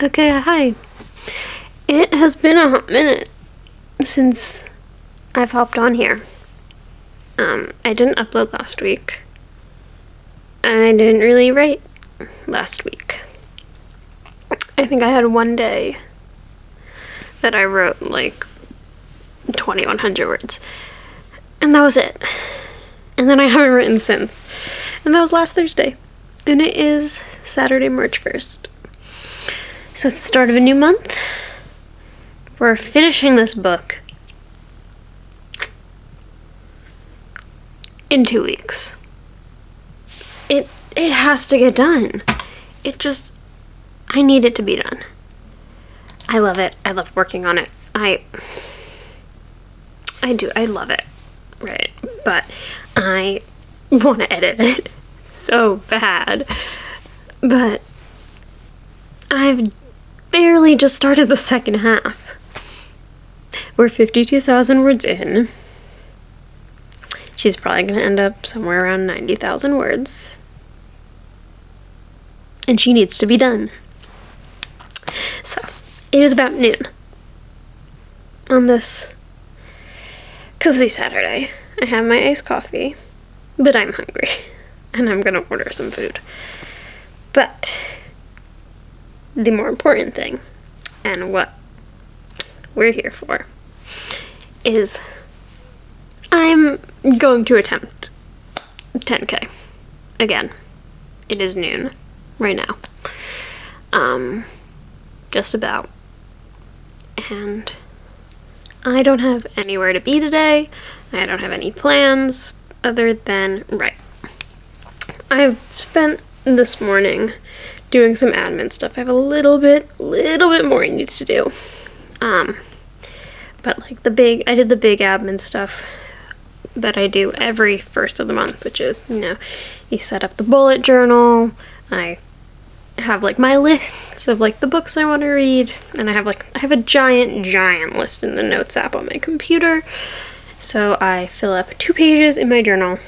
Okay, hi. It has been a hot minute since I've hopped on here. I didn't upload last week. And I didn't really write last week. I think I had one day that I wrote like 2,100 words. And that was it. And then I haven't written since. And that was last Thursday. And it is Saturday, March 1st. So it's the start of a new month. We're finishing this book in 2 weeks. It has to get done. I need it to be done. I love it. I love working on it. I do. I love it. Right. But I want to edit it so bad. But I've barely just started the second half. We're 52,000 words in. She's probably going to end up somewhere around 90,000 words. And she needs to be done. So, it is about noon on this cozy Saturday. I have my iced coffee, but I'm hungry. And I'm going to order some food. But the more important thing, and what we're here for, is I'm going to attempt 10K. Again, it is noon right now. Just about. And I don't have anywhere to be today. I don't have any plans other than, I've spent this morning doing some admin stuff. I have a little bit more I need to do. But like I did the big admin stuff that I do every first of the month, which is, you set up the bullet journal. I have like my lists of like the books I want to read, and I have a giant list in the notes app on my computer. So I fill up 2 pages in my journal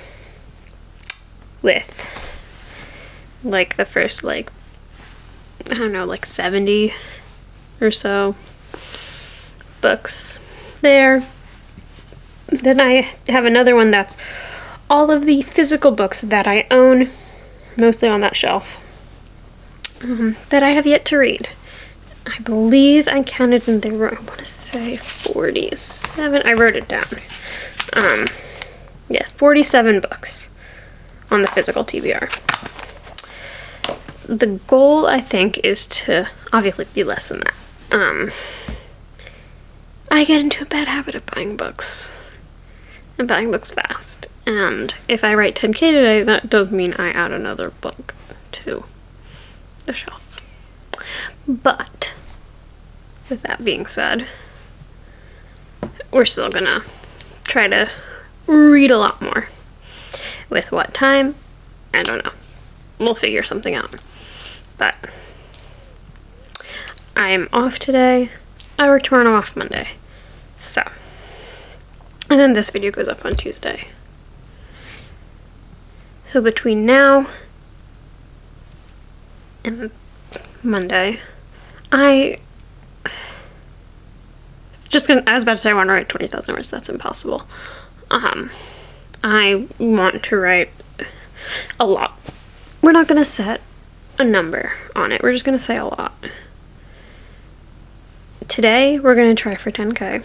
with like the first 70 or so books there. Then I have another one that's all of the physical books that I own, mostly on that shelf, that I have yet to read. I believe I counted and there were, I want to say 47. I wrote it down. 47 books on the physical TBR. The goal, I think, is to obviously be less than that. I get into a bad habit of buying books. And buying books fast. And if I write 10K today, that does mean I add another book to the shelf. But with that being said, we're still gonna try to read a lot more. With what time? I don't know. We'll figure something out. But I'm off today. I work tomorrow, I'm off Monday. So, and then this video goes up on Tuesday. So between now and Monday, I was about to say I want to write 20,000 words. That's impossible. I want to write a lot. We're not going to set a number on it. We're just going to say a lot. Today, we're going to try for 10K.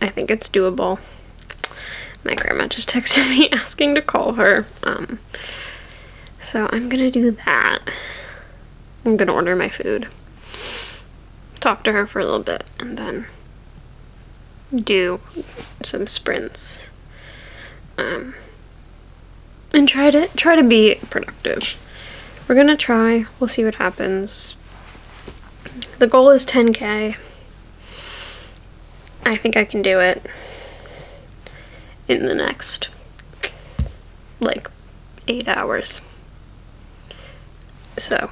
I think it's doable. My grandma just texted me asking to call her. So I'm going to do that. I'm going to order my food. Talk to her for a little bit. And then do some sprints. And try to be productive. We're going to try. We'll see what happens. The goal is 10K. I think I can do it in the next 8 hours. So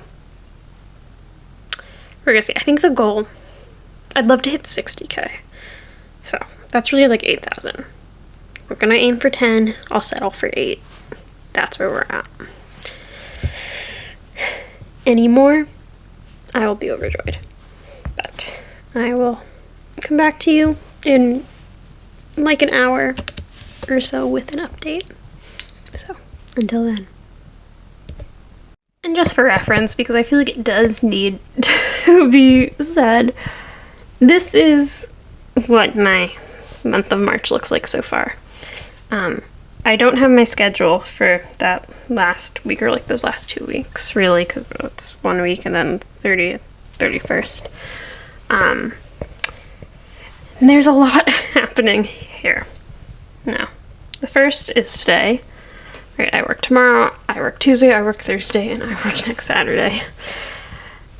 we're gonna see. I think the goal, I'd love to hit 60K. So that's really 8,000. We're gonna aim for 10. I'll settle for 8. That's where we're at. Any more, I will be overjoyed. But I will come back to you in like an hour or so with an update. So, until then. And just for reference, because I feel like it does need to be said, this is what my month of March looks like so far. I don't have my schedule for that last week or like those last 2 weeks, really, because it's 1 week and then 30th, 31st. And there's a lot happening here. Now, the first is today. Right, I work tomorrow, I work Tuesday, I work Thursday, and I work next Saturday.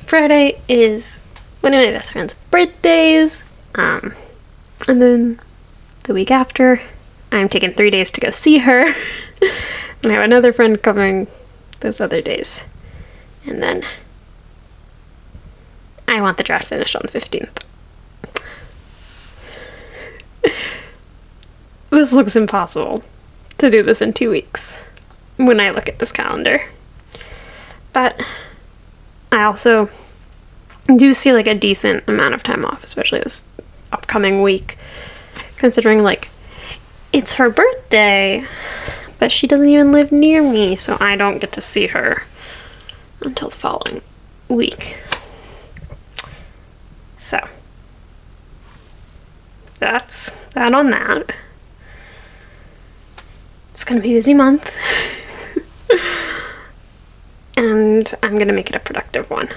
Friday is one of my best friend's birthdays. And then the week after, I'm taking 3 days to go see her. And I have another friend coming those other days. And then I want the draft finished on the 15th. This looks impossible to do this in 2 weeks when I look at this calendar. But I also do see like a decent amount of time off, especially this upcoming week, considering like it's her birthday, but she doesn't even live near me, so I don't get to see her until the following week. So that's that on that. It's gonna be a busy month. And I'm gonna make it a productive one.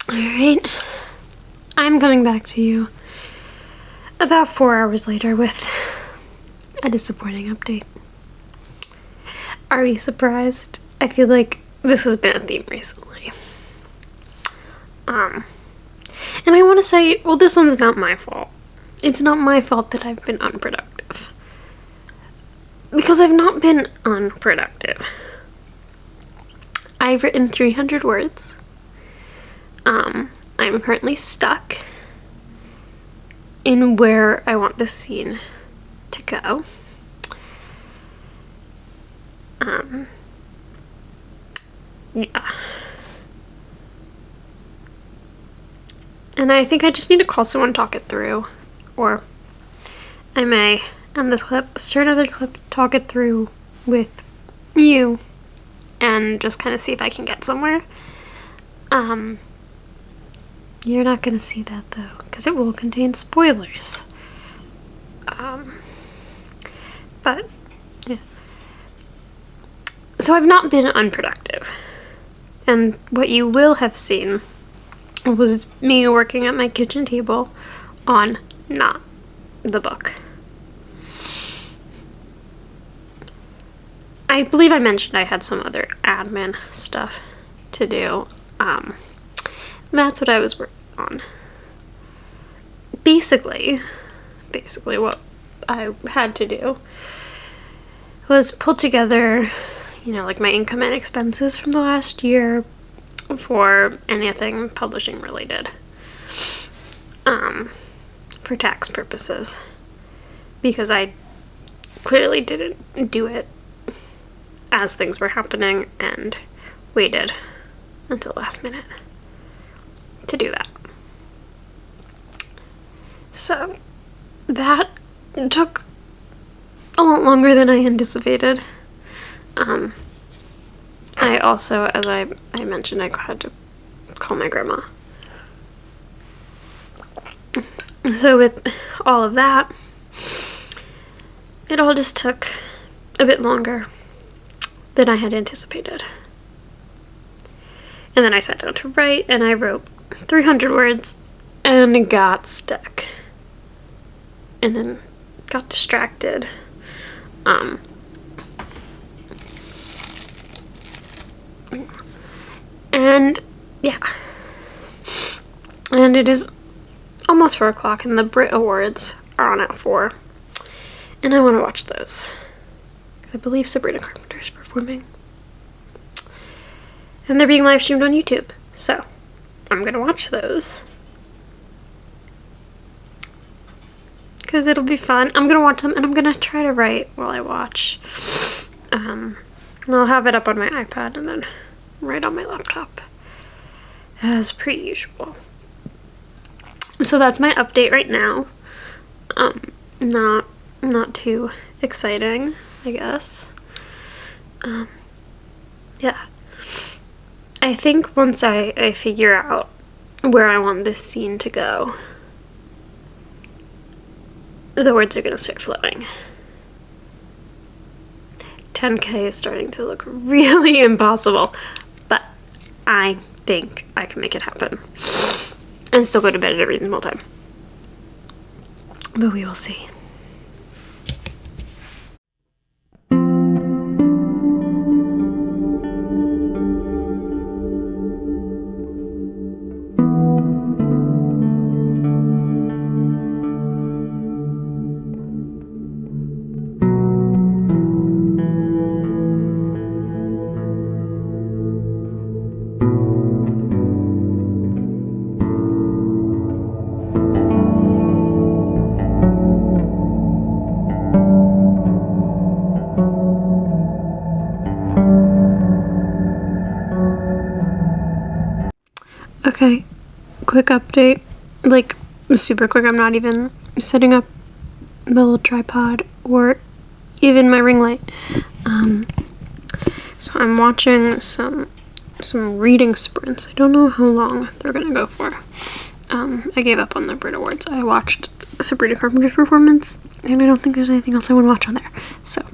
Alright, I'm coming back to you about 4 hours later with a disappointing update. Are you surprised? I feel like this has been a theme recently. And I want to say, well, this one's not my fault. It's not my fault that I've been unproductive. Because I've not been unproductive. I've written 300 words. I'm currently stuck in where I want this scene to go. Yeah. And I think I just need to call someone, talk it through. Or I may end this clip, start another clip, talk it through with you, and just kind of see if I can get somewhere. You're not gonna see that though, because it will contain spoilers. But yeah. So I've not been unproductive. And what you will have seen was me working at my kitchen table on not the book. I believe I mentioned I had some other admin stuff to do. That's what I was working on. Basically what I had to do was pull together, like my income and expenses from the last year for anything publishing related, for tax purposes, because I clearly didn't do it as things were happening and waited until last minute to do that. So that took a lot longer than I anticipated. I also, as I mentioned, I had to call my grandma. So with all of that, it all just took a bit longer than I had anticipated. And then I sat down to write, and I wrote 300 words and got stuck. And then got distracted. And yeah. And it is almost 4 o'clock, and the Brit Awards are on at 4. And I want to watch those. I believe Sabrina Carpenter's performing. And they're being live streamed on YouTube. So, I'm going to watch those. Because it'll be fun. I'm going to watch them, and I'm going to try to write while I watch. And I'll have it up on my iPad and then write on my laptop. As per usual. So that's my update right now. Not too exciting, I guess. Yeah. I think once I figure out where I want this scene to go, the words are going to start flowing. 10K is starting to look really impossible, but I think I can make it happen. And still go to bed at a reasonable time. But we will see. Okay, quick update, like super quick. I'm not even setting up the little tripod or even my ring light. So I'm watching some reading sprints. I don't know how long they're gonna go for. I gave up on the Brit Awards. I watched Sabrina Carpenter's performance, and I don't think there's anything else I want to watch on there. So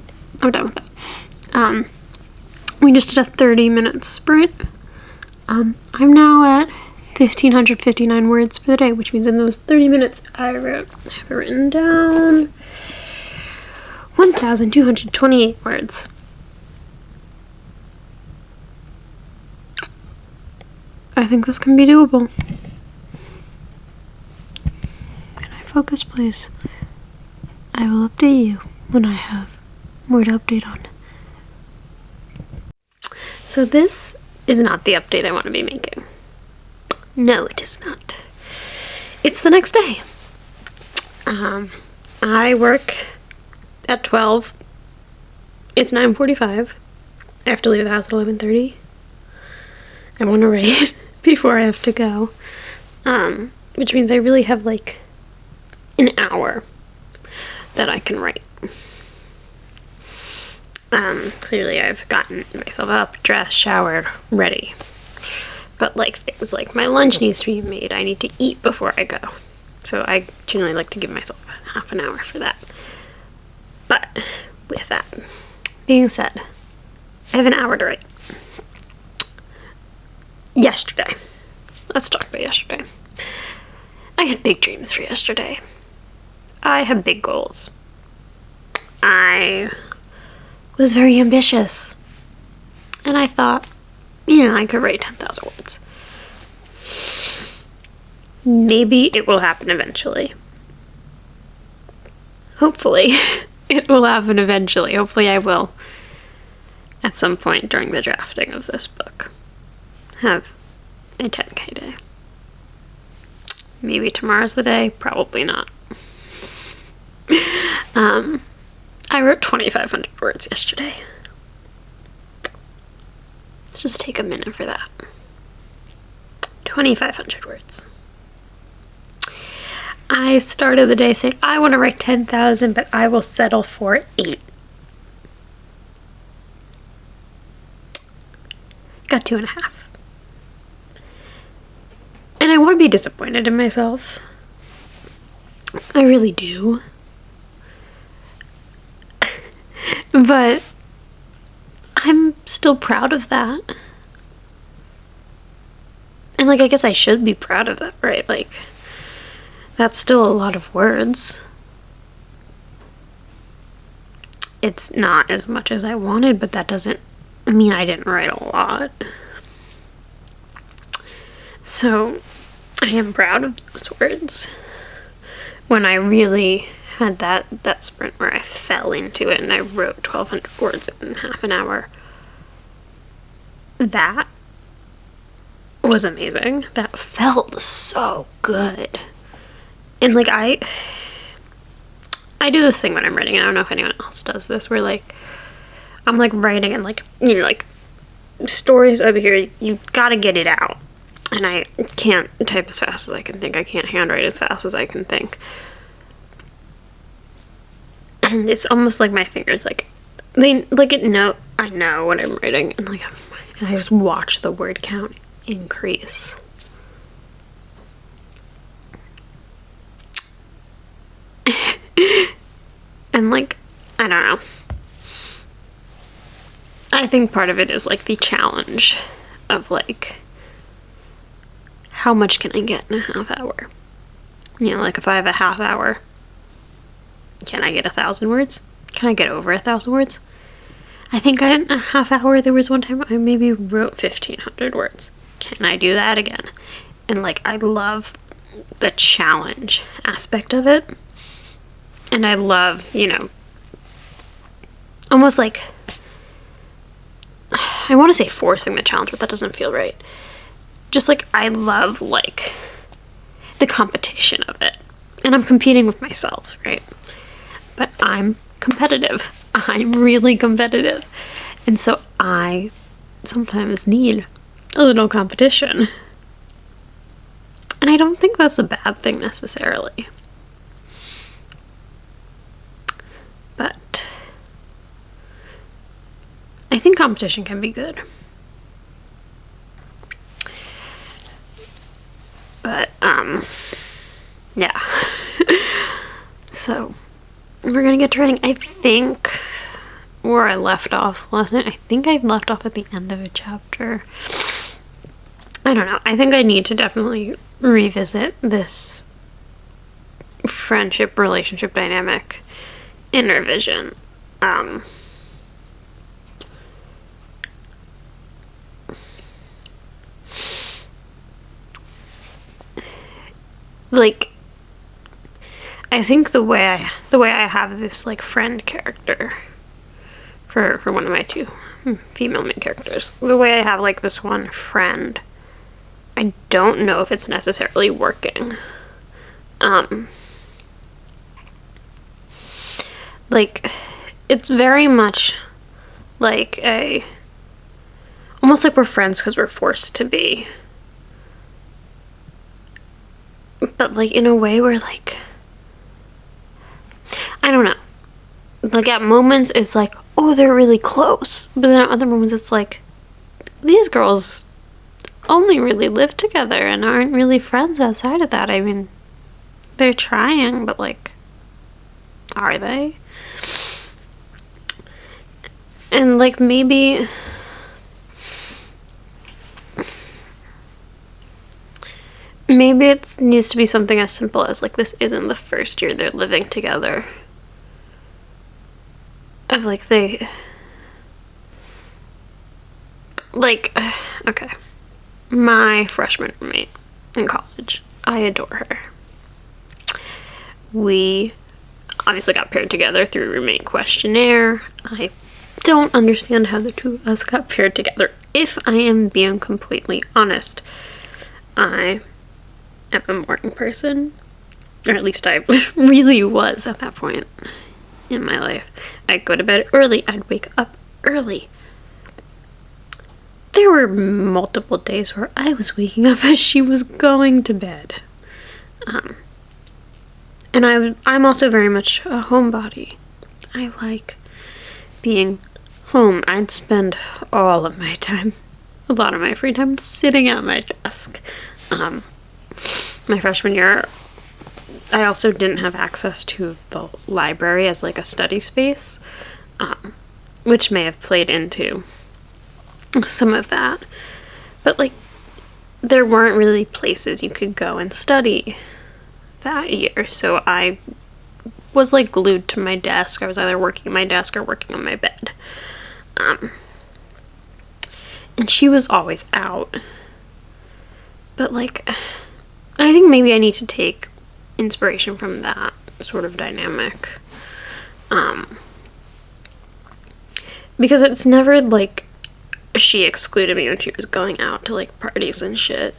I'm done with that. We just did a 30-minute sprint. I'm now at 1,559 words for the day, which means in those 30 minutes I have written down 1,228 words. I think this can be doable. Can I focus, please? I will update you when I have more to update on. So this is not the update I want to be making. No, it is not. It's the next day. I work at 12. It's 9:45. I have to leave the house at 11:30. I want to write before I have to go. Which means I really have like an hour that I can write. Clearly I've gotten myself up, dressed, showered, ready. But like things like my lunch needs to be made. I need to eat before I go. So I generally like to give myself half an hour for that. But with that being said, I have an hour to write. yesterday. Let's talk about yesterday. I had big dreams for yesterday. I had big goals. I was very ambitious. And I thought, I could write 10,000 words. Maybe it will happen eventually. Hopefully, it will happen eventually. Hopefully I will, at some point during the drafting of this book, have a 10K day. Maybe tomorrow's the day. Probably not. I wrote 2,500 words yesterday. Let's just take a minute for that. 2,500 words. I started the day saying, I want to write 10,000, but I will settle for 8. Got 2.5. And I want to be disappointed in myself. I really do. But I'm still proud of that. And, I guess I should be proud of that, right? That's still a lot of words. It's not as much as I wanted, but that doesn't mean I didn't write a lot. So, I am proud of those words. When I really had that sprint where I fell into it and I wrote 1,200 words in half an hour. That was amazing. That felt so good. And I do this thing when I'm writing, and I don't know if anyone else does this, where I'm writing and stories over here, you gotta get it out. And I can't type as fast as I can think. I can't handwrite as fast as I can think. And it's almost like my fingers, I know what I'm writing, and I just watch the word count increase. And I don't know. I think part of it is the challenge of how much can I get in a half hour? If I have a half hour, can I get 1,000 words? Can I get over 1,000 words? I think in a half hour there was one time I maybe wrote 1,500 words. Can I do that again? And I love the challenge aspect of it. And I love, almost I want to say forcing the challenge, but that doesn't feel right. Just I love the competition of it. And I'm competing with myself, right? But I'm competitive. I'm really competitive. And so I sometimes need a little competition. And I don't think that's a bad thing necessarily. But I think competition can be good. But, yeah. So, we're gonna get to writing. I think where I left off last night, I think I left off at the end of a chapter. I don't know. I think I need to definitely revisit this friendship relationship dynamic in revision. I think the way I have this friend character for one of my two female main characters, the way I have this one friend, I don't know if it's necessarily working. It's very much almost like we're friends because we're forced to be. But in a way where I don't know. At moments it's oh, they're really close. But then at other moments it's these girls only really live together and aren't really friends outside of that. I mean, they're trying, but are they? And maybe maybe it needs to be something as simple as, like, this isn't the first year they're living together. Of, like, okay. My freshman roommate in college, I adore her. We obviously got paired together through roommate questionnaire. I don't understand how the two of us got paired together. If I am being completely honest, I am a morning person, or at least I really was at that point in my life. I'd go to bed early, I'd wake up early. There were multiple days where I was waking up as she was going to bed. And I'm also very much a homebody. I like being home. I'd spend all of my time, a lot of my free time, sitting at my desk. My freshman year, I also didn't have access to the library as, like, a study space, which may have played into some of that. But, like, there weren't really places you could go and study that year, so I was, like, glued to my desk. I was either working at my desk or working on my bed. And she was always out. But, like, I think maybe I need to take inspiration from that sort of dynamic. Because it's never, like, she excluded me when she was going out to, like, parties and shit.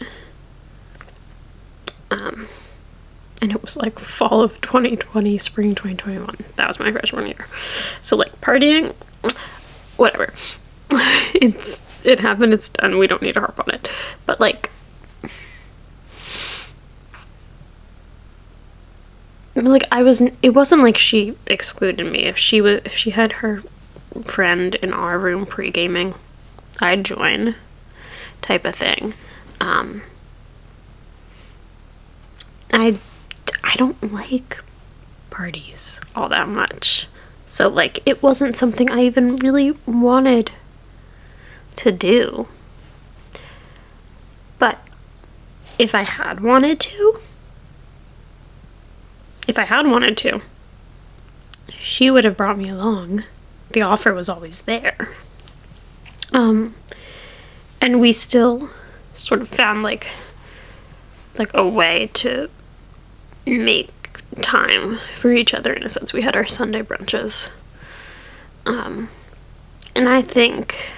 And it was, like, fall of 2020, spring 2021. That was my freshman year. So, like, partying, whatever. It happened, it's done, we don't need to harp on it. But, like, it wasn't like she excluded me. If she had her friend in our room pre-gaming, I'd join, type of thing. I don't like parties all that much. So, like, it wasn't something I even really wanted to do. But if I had wanted to, she would have brought me along. The offer was always there. And we still sort of found, like a way to make time for each other, in a sense. We had our Sunday brunches. And I think,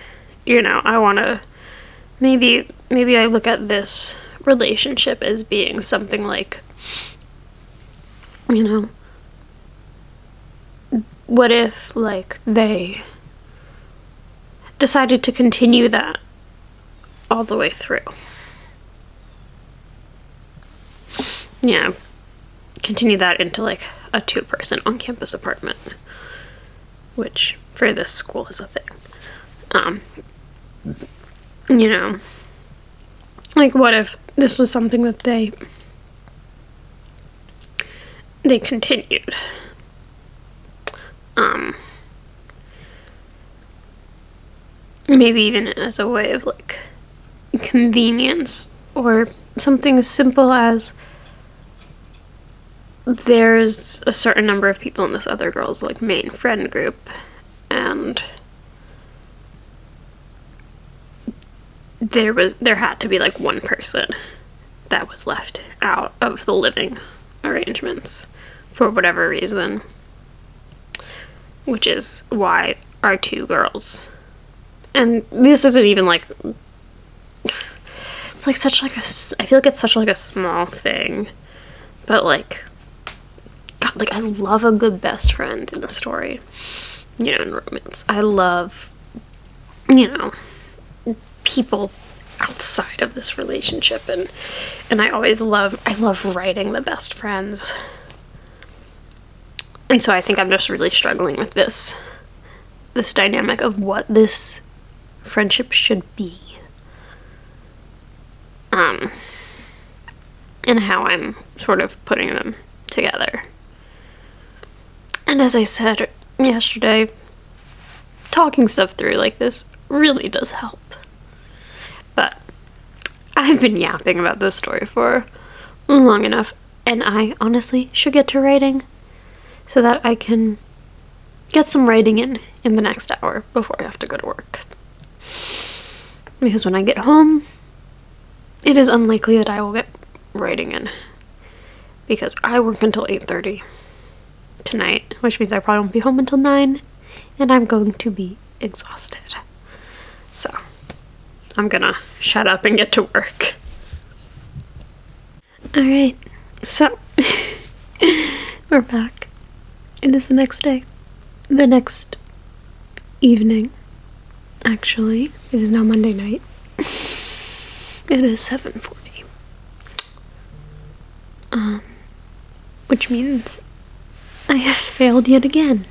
I want to, maybe I look at this relationship as being something like, what if, like, they decided to continue that all the way through? Continue that into, like, a 2-person on-campus apartment, which for this school is a thing. Like, what if this was something that they continued? Maybe even as a way of, like, convenience, or something as simple as there's a certain number of people in this other girl's, like, main friend group, and there had to be, like, one person that was left out of the living arrangements for whatever reason, which is why our 2 girls, and this isn't even, like, it's, like, such, like, I feel like it's such, like, a small thing, but, like, God, like, I love a good best friend in a story, in romance. I love, people outside of this relationship, and I love writing the best friends. And so I think I'm just really struggling with this dynamic of what this friendship should be. And how I'm sort of putting them together. And as I said yesterday, talking stuff through like this really does help. But I've been yapping about this story for long enough, and I honestly should get to writing so that I can get some writing in the next hour before I have to go to work. Because when I get home, it is unlikely that I will get writing in, because I work until 8:30 tonight, which means I probably won't be home until 9, and I'm going to be exhausted. So I'm gonna shut up and get to work. Alright, so we're back. It is the next day. The next evening, actually. It is now Monday night. It is 7:40. Which means I have failed yet again.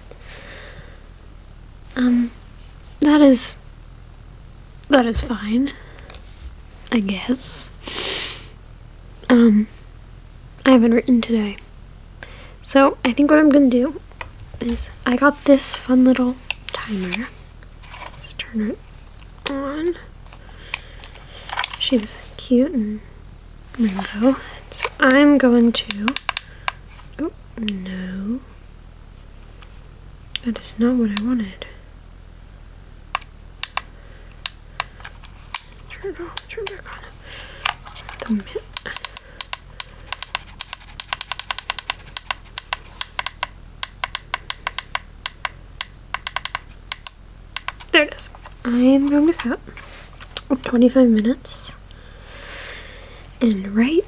That is fine, I guess. I haven't written today. So I think what I'm gonna do is, I got this fun little timer. Let's turn it on. She was cute and rainbow. So I'm going to, oh no, that is not what I wanted. Turn it off, turn it back on. The minute. There it is. I am going to set 25 minutes and write,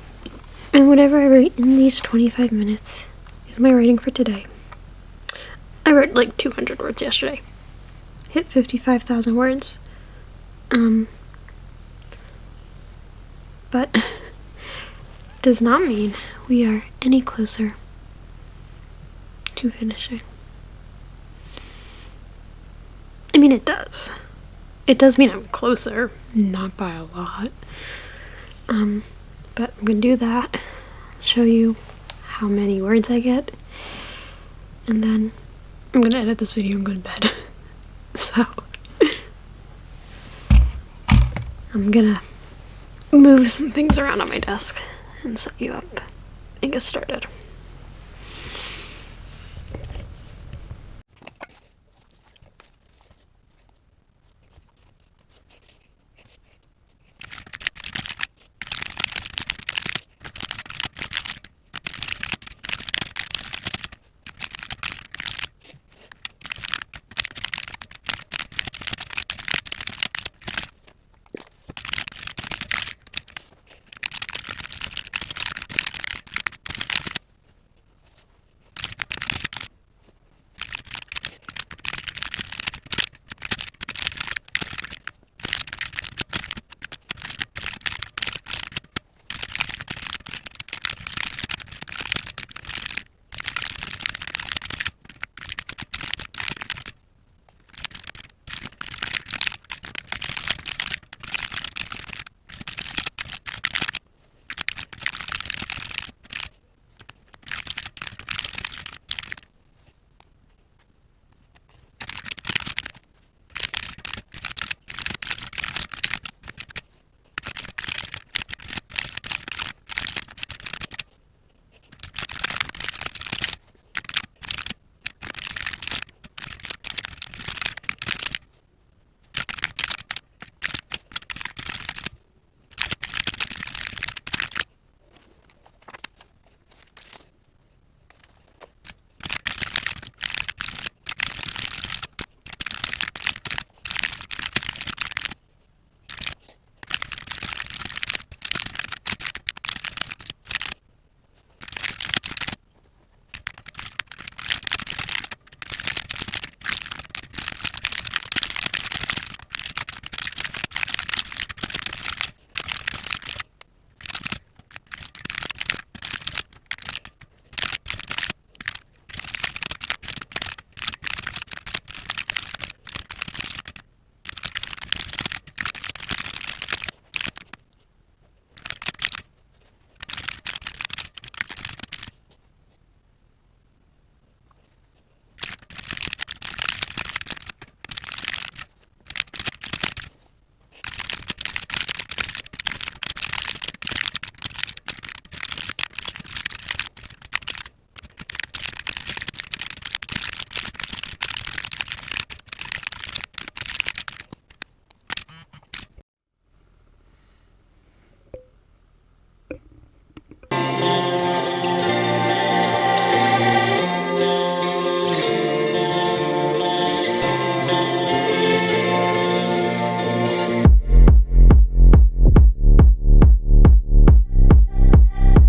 and whatever I write in these 25 minutes is my writing for today. I wrote like 200 words yesterday. Hit 55,000 words. But does not mean we are any closer to finishing. I mean, it does. It does mean I'm closer, not by a lot. But I'm gonna do that, show you how many words I get, and then I'm gonna edit this video and go to bed. So I'm gonna move some things around on my desk and set you up and get started.